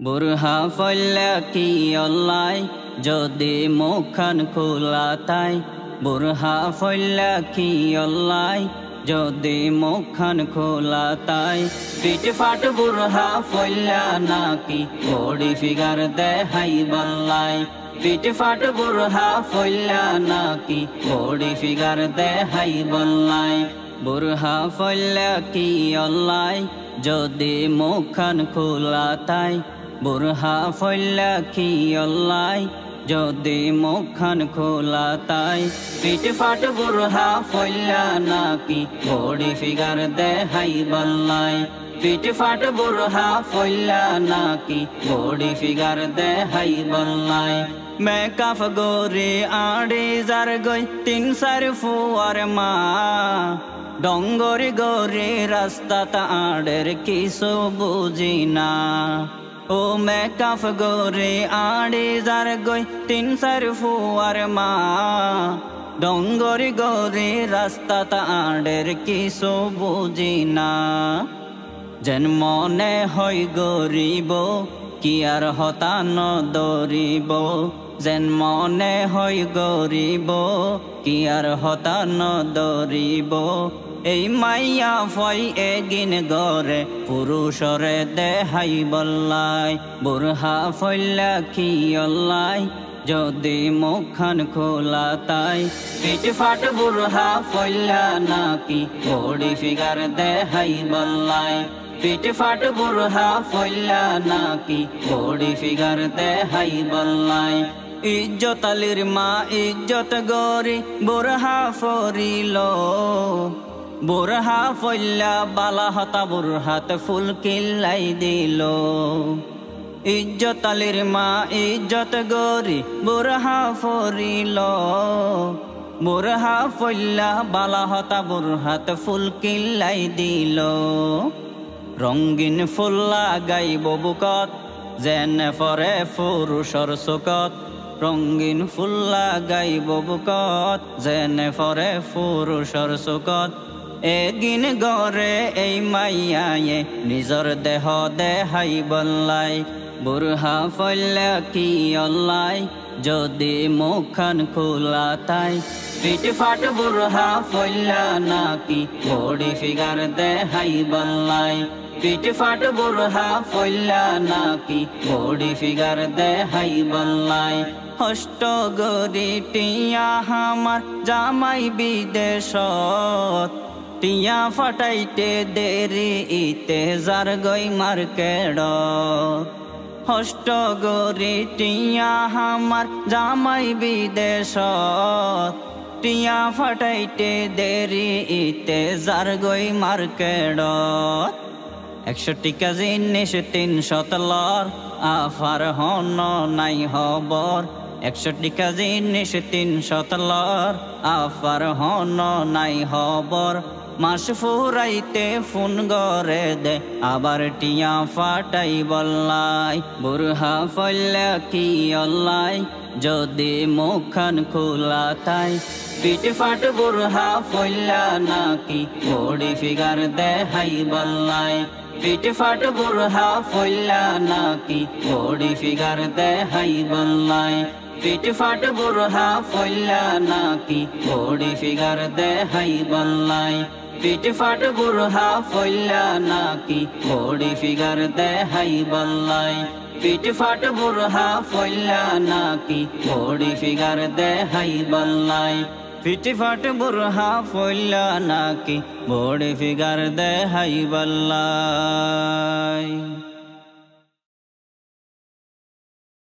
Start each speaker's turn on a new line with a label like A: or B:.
A: বুরহা ফল্লা কি অল্লাই যদি মুখখান খোলা তাই বুরহা ফল্লা কি অল্লাই যদি মুখখান খোলা তাই পিঠ ফাট বুরহা ফল্লা নাকি বডি ফিগার দেখাই বল্লাই পিঠ ফাট বুরহা ফল্লা নাকি বডি ফিগার দেখাই বল্লাই বুরহা ফল্লা কি অল্লাই যদি মুখখান খোলা তাই বুরহা ফল্লা কি অল্লাই যদি মুখখান খোলা তাই পিঠ ফাট বুরহা ফল্লা নাকি বডি ফিগার দেখাই বল্লাই পিঠ ফাট বুরহা ফল্লা নাকি বডি ফিগার দেখাই বল্লাই মেকআপ গোরে আড়ে যার গই 3-4 ফুয়ার মা ডঙ্গরে গোরে রাস্তা তাড়ের কিছু বুঝি না ও মেকআপ গোরে আড়ে যার গই 3-4 ফুয়ার মা ডঙ্গরে গোরে রাস্তা তাড়ের কিছু বুঝি না যেন মনে হয় গরিব কি আর হতান দরিব যেন মনে হয় গরিব কি আর হতান দরিব এই মাইয়া ফই এগিন গরে পুরুষরে দেহাই বল্লাই বুরহা ফল্লা কি অল্লাই যদি মুখখান খোলা তাই পিঠ ফাট বুরহা ফল্লা নাকি বডি ফিগার দেখাই বল্লাই পিঠ ফাট বুরহা ফল্লা নাকি বডি ফিগার দেখাই বল্লাই ইজ্জত আলির মা ইজ্জত গরি বুরহা ফরিল বুরহা ফল্লা বালা হতা বুরহাত ফুল কিল্লাই দিল ইজ্জত আলির মা ইজ্জত গরি বুরহা ফরিল বুরহা ফল্লা বালা হতা বুরহাত ফুল কিল্লাই দিল রঙিন ফুল লাগাইব বুকত যেন ফরে পুরুষর চুকত রঙিন ফুল লাগাইব বুকত যেন ফরে পুরুষর চুকত এগিন গরে এই মাইয়ায়ে নিজর দেহ দেহাই বল্লাই বুরহা ফল্লা কি অল্লাই যদি মুখখান খোলা তাই পিঠ ফাট বুরহা ফল্লা নাকি বডি ফিগার দেখাই বল্লাই পিঠ ফাট বুরহা ফল্লা নাকি বডি ফিগার দেখাই বল্লাই হষ্ট গরি টিয়া হামার জামাই বিদেশত টিয়া ফাটাইতে দেরি ইতে যার গই মার্কেট হষ্ট গরি টিয়া হামার জামাই বিদেশত টিয়া ফাটাইতে দেরি ইতে যার গই মার্কেট 100 টাকা জিনিস 300 লর আফার হন নাই হবর 100 টাকা জিনিস 300 লর আফার হন নাই হবর মাস ফুরাইতে ফোন গরে দে আবার টিয়া ফাটাই বল্লাই বুরহা ফল্লা কি অল্লাই যদি মুখখান খোলা তাই পিঠ ফাট বুরহা ফল্লা নাকি বডি ফিগার দেখাই বল্লাই পিঠ ফাট বুরহা ফল্লা নাকি বডি ফিগার দেখাই বল্লাই পিঠ ফাট বুরহা ফল্লা নাকি বডি ফিগার দেখাই বল্লাই পিঠ ফাট বুরহা ফল্লা নাকি বডি ফিগার দেখাই বল্লাই পিঠ ফাট বুরহা ফল্লা নাকি বডি ফিগার দেখাই বল্লাই পিঠ ফাট বুরহা ফল্লা নাকি বডি ফিগার দেখাই বল্লাই।